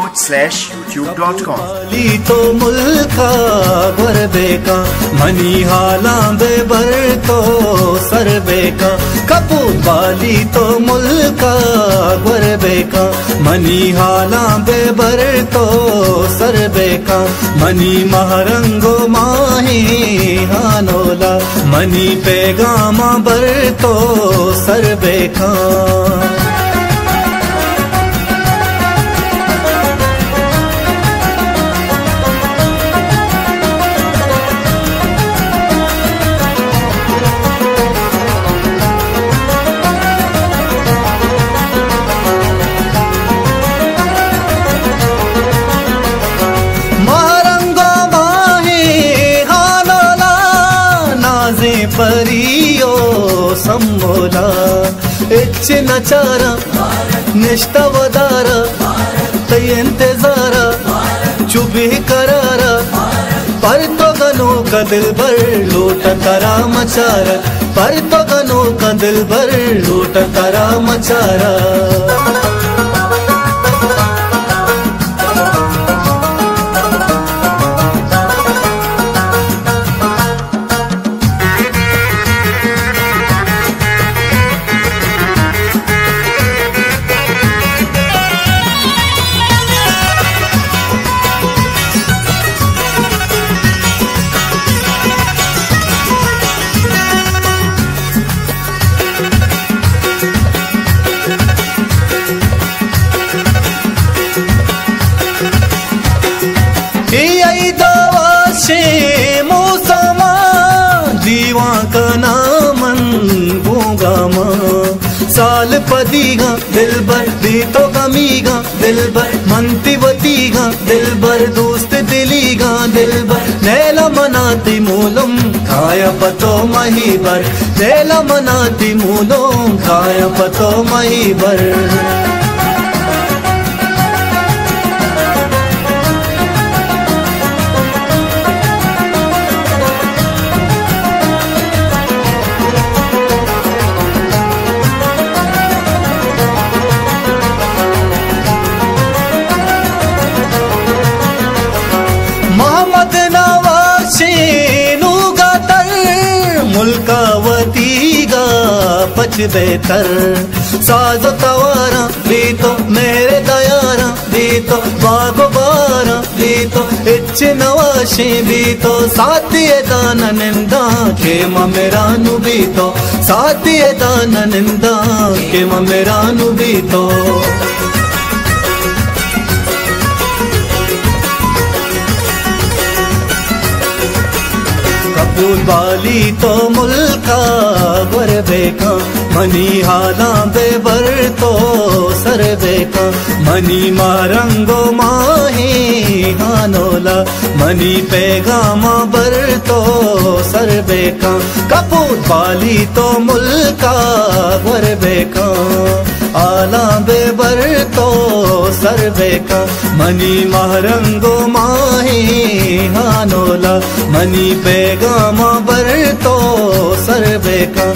www.youtube.com तो Mulka बरबेका money हाला Weber तो सरबेका कपूर वाली तो मुल्का बरबेका मनी हाला बेबर तो सरबेका मनी महरंगो माही हानोला मनी पेगामा बर तो सरबेका परियो सम्मोला इच्छिन चार निष्ठवदार तयंतेजारा चुबी करार पर तो गनो का दिल भर लूट करा मचारा पर तो गनो का दिल भर लूट करा मचारा दीवा का नामन गूंगामा साल पदीगा दिल बर दी तो गमीगा दिल बर मंतिवतीगा दिल बर दोस्त दिलीगा दिल बर नैला मनाती मूलम खाया पतो मही बर नैला मनाती मूलम खाया पतो मही बर मुल्कावतीगा पच बेहतर साजो तवारा भी तो मेरे दयारा भी तो बागो बारा भी तो इच्छ नवाशी भी तो साथी दान निंदा के मेरानु भी तो साथी दान निंदा के मेरानु भी तो कपूर वाली तो मुल्का बरबेका मनी हाला बेबर तो सरबेका मनी मारंगो माही हानोला मनी पेगामा बर तो सरबेका कपूर वाली तो मुल्का बरबेका आला बेबर तो सरबेका मनी महरंगो माही हानोला मनी पेगामा बर तो सरबेका